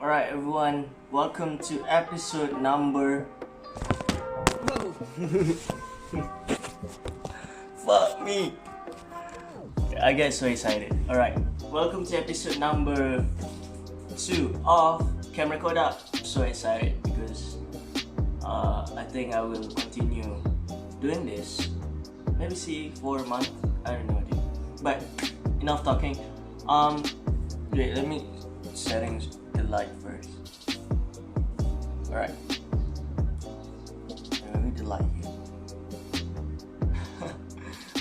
Alright everyone, welcome to episode number... Fuck me! I get so excited. Alright, welcome to episode number 2 of Kamera Kodak. I'm so excited because I think I will continue doing this. Maybe see for a month, I don't know dude. But enough talking. Wait, let me settings the light first. Alright. Let me the light here.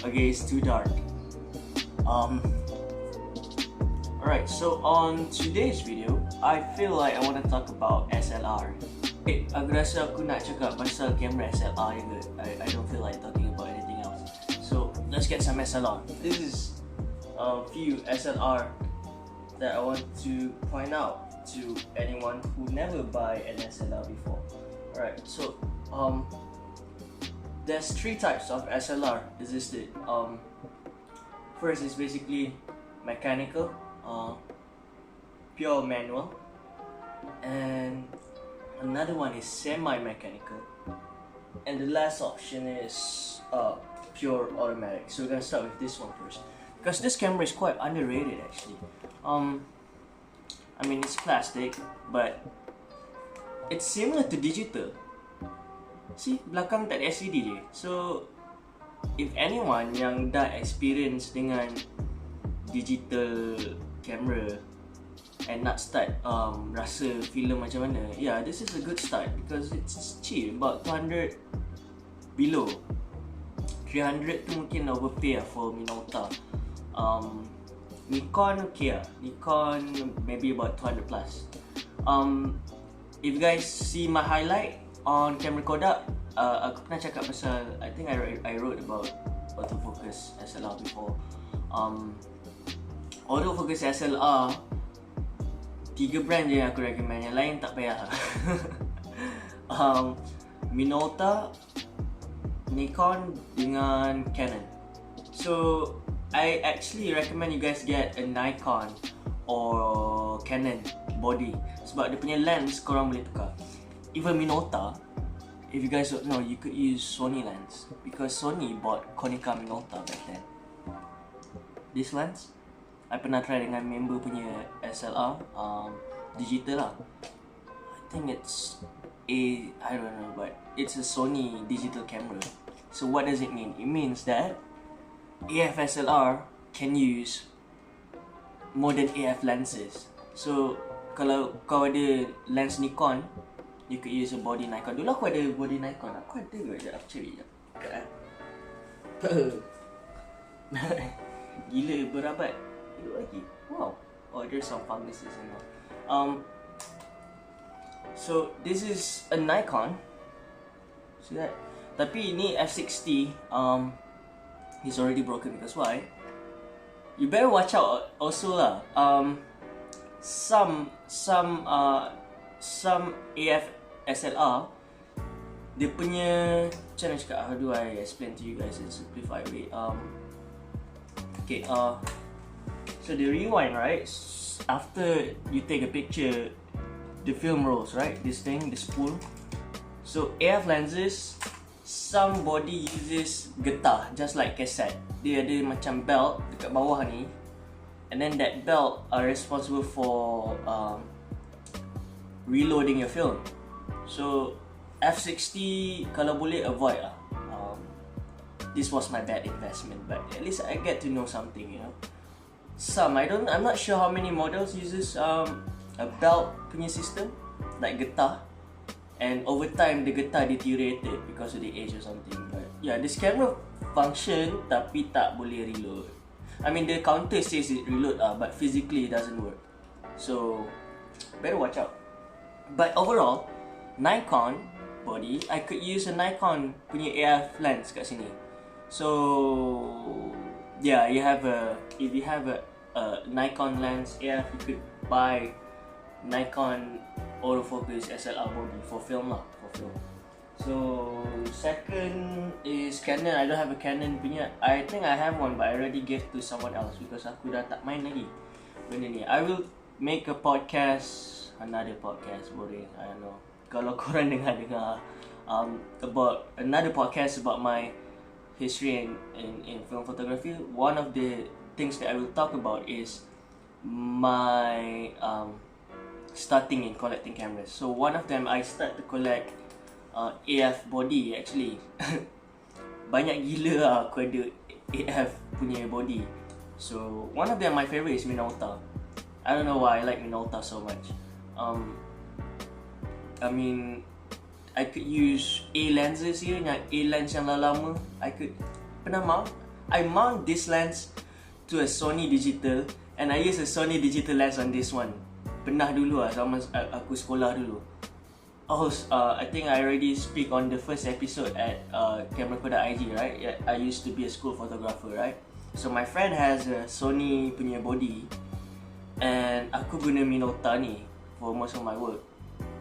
Okay, it's too dark. Alright, so on today's video, I feel like I want to talk about SLR. Okay, aku rasa aku nak cakap pasal kamera SLR je. I don't feel like talking about anything else. So, let's get some SLR. This is a few SLR that I want to point out to anyone who never buy an SLR before. Alright, so there's 3 types of SLR existed. First is basically mechanical, pure manual, and another one is semi-mechanical, and the last option is pure automatic. So we're gonna start with this one first, because this camera is quite underrated actually. I mean, it's plastic, but it's similar to digital. See, belakang tak ada LCD je. So, if anyone yang dah experience dengan digital camera and nak start rasa film macam mana, yeah, this is a good start because it's cheap, about 200 below. 300 tu mungkin overpay lah for Minolta. Nikon okay lah. Nikon maybe about 200 plus. If you guys see my highlight on Kamera Kodak, aku pernah cakap pasal, I think I wrote about autofocus SLR before. Autofocus SLR 3 brand je yang aku recommend, yang lain tak payah. Minolta, Nikon dengan Canon. So I actually recommend you guys get a Nikon or Canon body sebab dia punya lens korang boleh tukar. Even Minolta, if you guys don't know, you could use Sony lens because Sony bought Konica Minolta back then. This lens, I pernah try dengan member punya SLR, digital lah. I think it's I don't know, but it's a Sony digital camera. So what does it mean? It means that AF SLR can use more than AF lenses. So kalau kau ada lens Nikon, you could use a body Nikon. Dulu aku ada body Nikon. Aku ada ke? Sekejap, aku cari sekejap. Gila, berabat. Hidup lagi. Wow. Oh, there's some funguses in there. So this is a Nikon. See that? Tapi ni F60. He's already broken because why? You better watch out also lah. Some AF SLR, dia punya, macam mana cakap, how do I explain to you guys in simplified way? Okay, so the rewind, right? After you take a picture, the film rolls, right? This thing, the spool. So AF lenses, some body uses getah, just like cassette. Dia ada macam belt dekat bawah ni, and then that belt are responsible for reloading your film. So F60 kalau boleh avoid lah. This was my bad investment, but at least I get to know something, you know. Some I'm not sure how many models uses a belt punya system like getah, and over time the getah deteriorated because of the age or something. But yeah, this camera function tapi tak boleh reload. I mean the counter says it reload but physically it doesn't work. So better watch out. But overall, Nikon body, I could use a Nikon punya AF lens kat sini. So yeah, if you have a Nikon lens AF, you could buy Nikon autofocus SLR body for film lah, for film. So second is Canon. I don't have a Canon punya. I think I have one but I already gave to someone else because aku dah tak main lagi. benda ni. I will make a podcast, another podcast, boring, I don't know. Kalau korang dengar about another podcast about my history in film photography, one of the things that I will talk about is my starting in collecting cameras. So one of them, I start to collect AF body actually. Banyak gila lah aku ada AF punya body. So one of them, my favorite is Minolta. I don't know why I like Minolta so much. I mean, I could use A lenses here, A lens yang lama. I mount this lens to a Sony digital, and I use a Sony digital lens on this one. Pernah dulu lah, zaman aku sekolah dulu. I think I already speak on the first episode at Kamera Kodak IG, right? Yeah, I used to be a school photographer, right? So my friend has a Sony punya body, and aku guna Minolta ni for most of my work.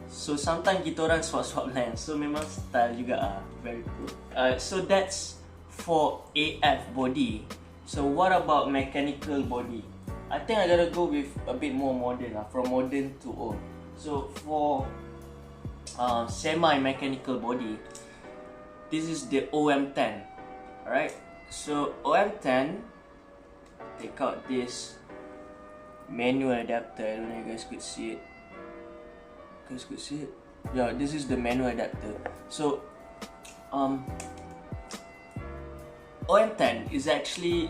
So sometimes kita orang swap lens, so memang style juga very cool. So that's for AF body. So what about mechanical body? I think I gotta go with a bit more modern, from modern to old. So for semi-mechanical body, this is the OM10. Alright, so OM10, take out this manual adapter. I don't know if you guys could see it. Yeah, this is the manual adapter. So OM10 is actually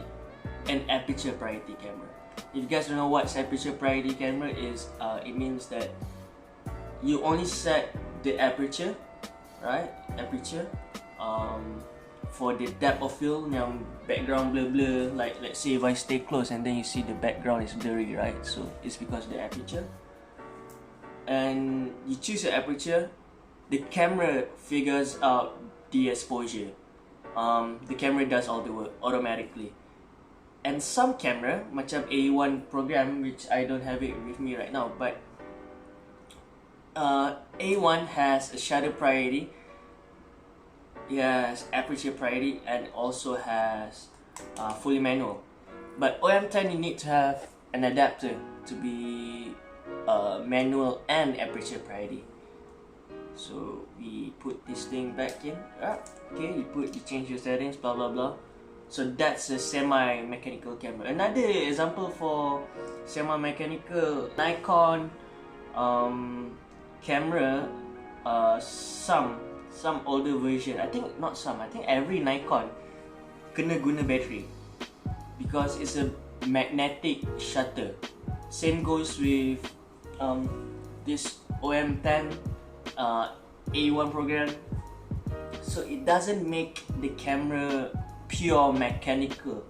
an aperture priority camera. If you guys don't know what aperture priority camera is, it means that you only set the aperture, right? Aperture for the depth of field, yang background blur. Like let's say if I stay close and then you see the background is blurry, right? So it's because of the aperture. And you choose your aperture, the camera figures out the exposure. The camera does all the work automatically. And some camera, macam A1 program, which I don't have it with me right now, but A1 has a shutter priority, it has aperture priority, and also has fully manual. But OM10, you need to have an adapter to be manual and aperture priority. So we put this thing back in. Okay, you change your settings, blah blah blah. So that's a semi-mechanical camera. Another example for semi-mechanical, Nikon camera, some older version, I think every Nikon kena guna battery because it's a magnetic shutter. Same goes with this OM10 A1 program. So it doesn't make the camera pure mechanical.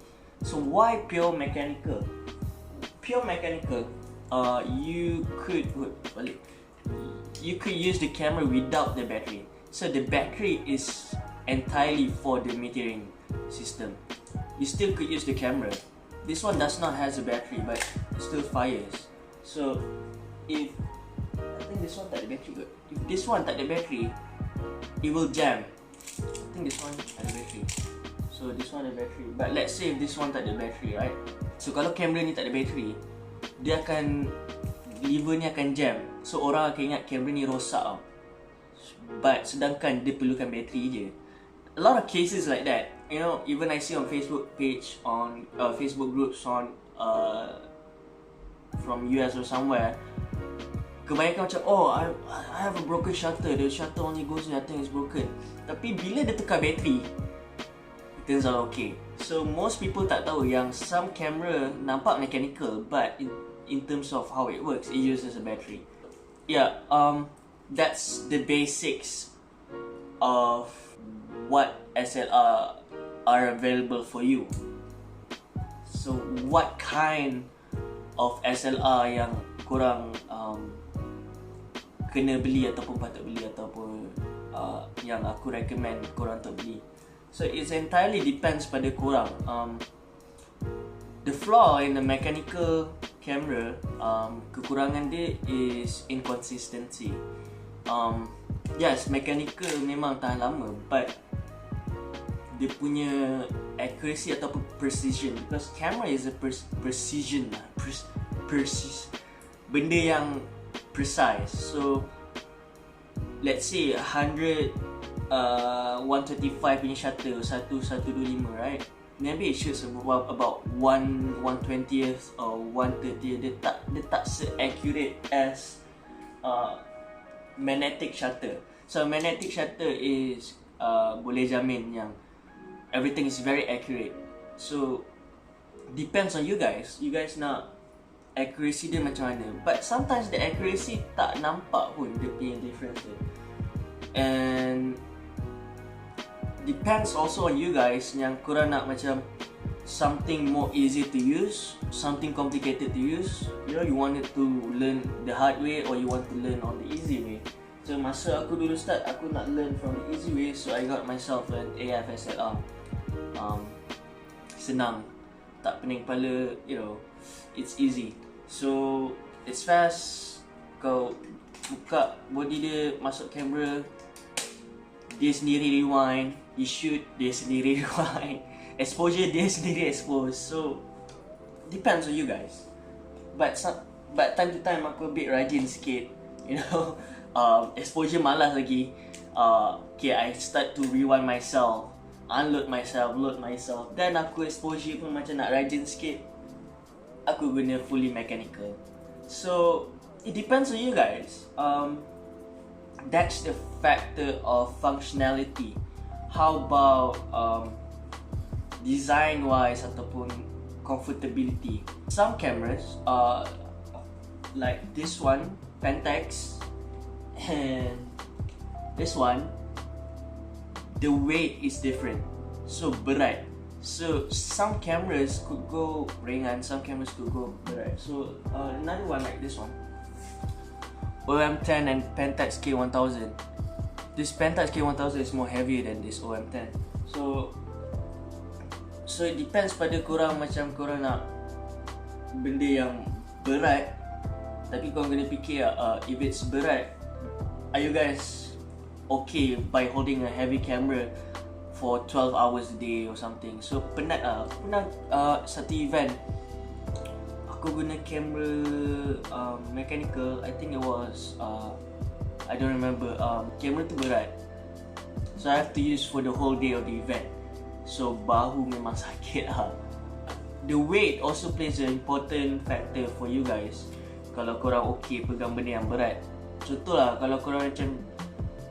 So why pure mechanical? Pure mechanical, you could use the camera without the battery. So the battery is entirely for the metering system. You still could use the camera. This one does not has a battery, but it still fires. So if I think this one tak ada battery, if this one tak ada battery, it will jam. I think this one ada battery. So this one ada battery. But let's say if this one tak ada battery, right? So kalau kamera ni tak ada battery, dia akan, lever ni akan jam. So orang akan ingat kamera ni rosak tau. But sedangkan dia perlukan bateri je. A lot of cases like that, you know, even I see on Facebook page, on Facebook groups on from US or somewhere, kebanyakan macam, I have a broken shutter, the shutter only goes in, I think it's broken. Tapi bila dia tukar bateri, it turns out okay. So most people tak tahu yang some camera nampak mechanical, but in terms of how it works, it uses a battery. Yeah, that's the basics of what SLR are available for you. So what kind of SLR yang korang kena beli ataupun patut beli, ataupun yang aku recommend korang untuk beli. So it entirely depends pada korang. The flaw in the mechanical camera, kekurangan dia is inconsistency. Yes, mechanical memang tahan lama, but dia punya accuracy ataupun precision, because camera is a precision benda yang precise. So let's say 100 125 punya shutter, 1.125, right? Maybe it shoots about 1/120th or 1/30th. Dia tak se-accurate as magnetic shutter. So magnetic shutter is boleh jamin yang everything is very accurate. So depends on you guys. You guys nak accuracy dia macam mana. But sometimes the accuracy tak nampak pun dia punya difference dia. And depends also on you guys yang korang nak macam something more easy to use, something complicated to use. You know, you wanted to learn the hard way or you want to learn on the easy way. So masa aku dulu start, aku nak learn from the easy way, so I got myself an AF SLR. Senang, tak pening kepala, you know, it's easy. So it's fast. Kau buka body dia, masuk kamera, dia sendiri rewind. You shoot, dia sendiri rewind. Exposure, dia sendiri expose. So depends on you guys. But time to time aku a bit rajin sikit, you know. Exposure malas lagi. Okay, I start to rewind myself, unload myself, load myself. Then aku exposure pun macam nak rajin sikit, aku guna fully mechanical. So it depends on you guys. That's the factor of functionality. How about design wise ataupun comfortability? Some cameras like this one, Pentax, and this one, the weight is different. So berat. So some cameras could go ringan, some cameras could go berat. So another one like this one, OM10 and Pentax K1000. This Pentax K1000 is more heavier than this OM10. So it depends pada korang, macam korang nak benda yang berat, tapi korang kena fikir if it's berat, are you guys okay by holding a heavy camera for 12 hours a day or something? So pernah satu event aku guna kamera mechanical. I think it was I don't remember. Kamera tu berat, so I have to use for the whole day of the event. So bahu memang sakit lah. The weight also plays an important factor for you guys. Kalau korang okay pegang benda yang berat. Contohlah, kalau korang macam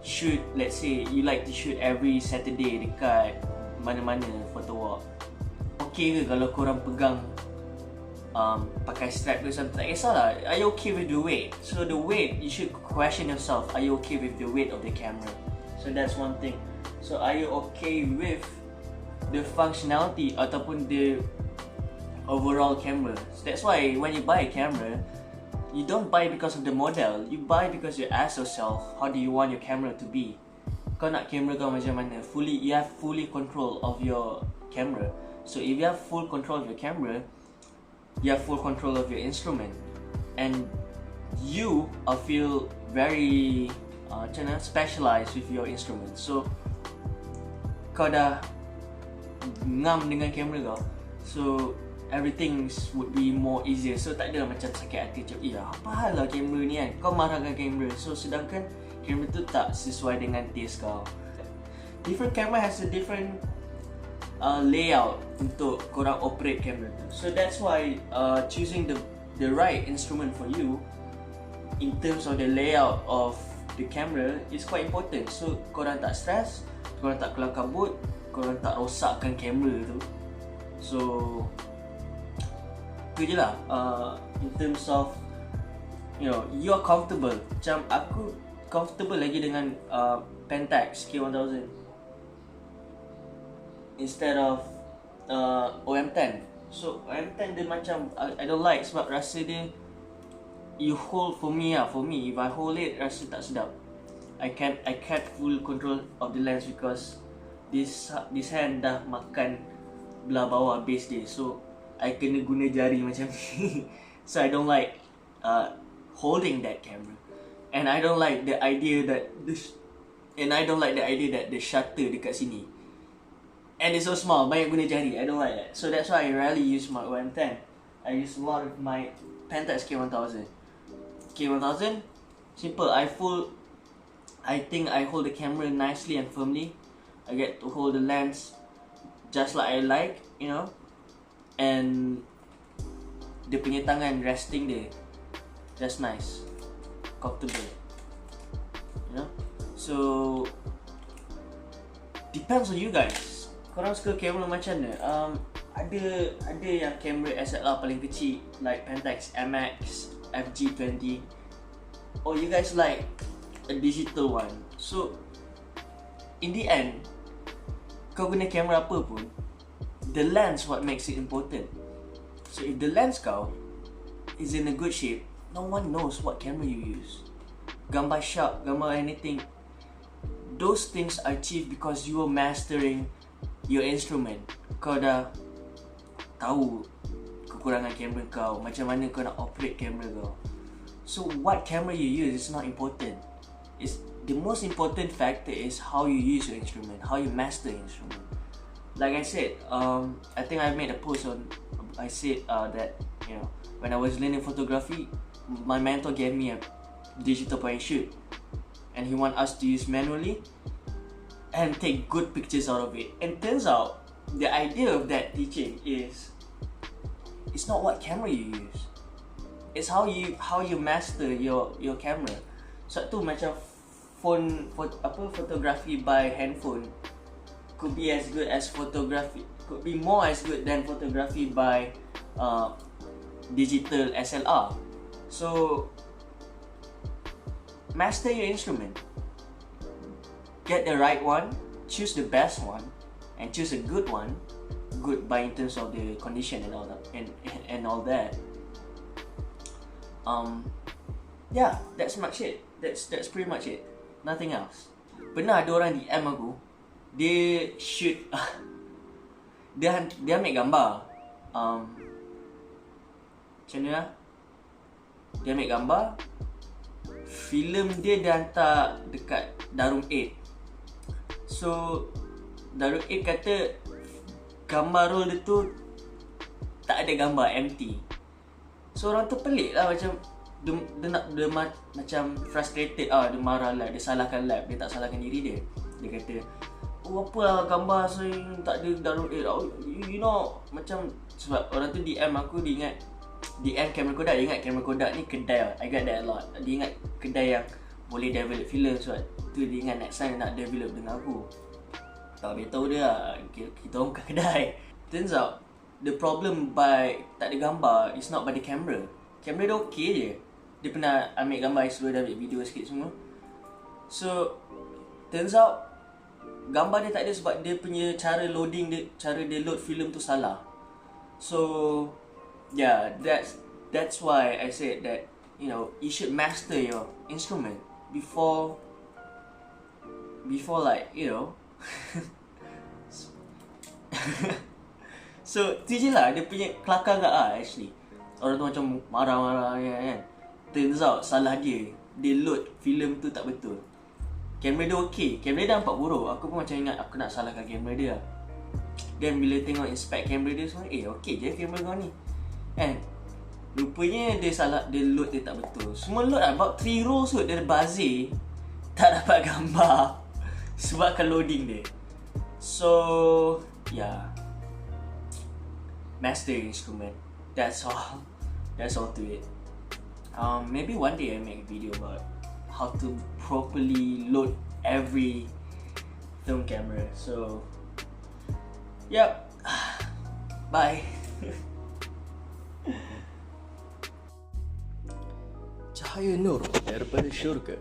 shoot, let's say you like to shoot every Saturday dekat mana-mana photo walk, okay ke kalau korang pegang pakai strap ke something? Tak kisahlah. Are you okay with the weight? So the weight, you should question yourself, are you okay with the weight of the camera? So that's one thing. So are you okay with the functionality ataupun the overall camera? So that's why when you buy a camera, you don't buy because of the model. You buy because you ask yourself, how do you want your camera to be? Kau nak kamera kau macam mana? You have fully control of your camera. So if you have full control of your camera, you have full control of your instrument, and you feel very specialized with your instrument. So kau dah ngam dengan kamera kau, so everything would be more easier. So tak ada macam sakit hati macam, apa hal lah kamera ni kan, kau marahkan kamera. So sedangkan kamera tu tak sesuai dengan taste kau. Different camera has a different layout untuk korang operate kamera tu. So that's why choosing the right instrument for you in terms of the layout of the camera is quite important. So korang tak stress, korang tak kelam kabut, korang tak rosakkan kamera tu. So tu je lah. In terms of, you know, you're comfortable. Macam aku comfortable lagi dengan Pentax K1000 instead of OM10. So OM10 dia macam I don't like sebab rasa dia, you hold, for me if I hold it rasa tak sedap. I can't full control of the lens because this hand dah makan belah bawah base dia, so I kena guna jari macam ni. So I don't like holding that camera, and I don't like the idea that the shutter dekat sini, and it's so small, banyak guna jari. I don't like that. So that's why I rarely use my OM10. I use a lot of my Pentax K1000. K1000, simple. I think I hold the camera nicely and firmly. I get to hold the lens just like I like, you know. And dia punya tangan resting dia, that's nice, comfortable, you know. So depends on you guys. Korang suka kamera macam mana? Ada yang kamera SLR paling kecil like Pentax MX FG20, or you guys like a digital one. So in the end, kau guna kamera apa pun, the lens what makes it important. So if the lens kau is in a good shape, no one knows what camera you use. Gambar sharp, gambar anything, those things are achieved because you are mastering your instrument. Kau dah tahu kekurangan kamera kau, macam mana kau nak operate kamera kau. So what camera you use is not important. It's the most important factor is how you use your instrument, how you master your instrument. Like I said, I think I made a post on. I said that, you know, when I was learning photography, my mentor gave me a digital point and shoot, and he want us to use manually and take good pictures out of it. And turns out the idea of that teaching is, it's not what camera you use, it's how you master your camera. Satu macam photography by handphone could be as good as photography, could be more as good than photography by digital SLR. So master your instrument, get the right one, choose the best one, and choose a good one. Good by in terms of the condition and all that, and all that. Yeah, that's much it. That's pretty much it. Nothing else. Pernah ada orang DM aku, dia shoot dia ambil gambar, macam mana lah? Dia ambil gambar, filem dia hantar dekat Darul 8. So Darul 8 kata gambar roll dia tu tak ada gambar, empty. So orang tu pelik lah, macam dia macam frustrated, dia marah lah, dia salahkan lab, dia tak salahkan diri dia. Dia kata, oh apa lah gambar saya tak ada Darul 8. You know, macam sebab orang tu DM aku, dia ingat DM kamera Kodak, dia ingat kamera Kodak ni kedai lah. I got that a lot. Dia ingat kedai yang boleh develop filem, sebab tu dia ingat next time nak develop dengan aku. Tak tahu dia lah, kita orang bukan kedai. Turns out the problem by tak ada gambar is not by the camera. Kamera dia okay je. Dia pernah ambil gambar sebelum dia ambil video sikit semua. So turns out gambar dia tak ada sebab dia punya cara loading dia, cara dia load filem tu salah. So yeah, that's why I said that, you know, you should master your instrument before like, you know. So tu je lah dia punya kelakar kat actually. Orang tu macam marah-marah kan. Turns out salah dia load filem tu tak betul. Kamera dia okey, kamera dia nampak buruk. Aku pun macam ingat aku nak salahkan kamera dia. Dan bila tengok inspect kamera dia semua, okey je kamera kau ni kan. Rupanya dia salah, dia load dia tak betul. Semua load about 3 rows kot, dia buzzer, tak dapat gambar sebabkan loading dia. So yeah, master instrument, that's all to it. Maybe one day I make a video about how to properly load every film camera. So yep, bye. Cahaya nur daripada syurga.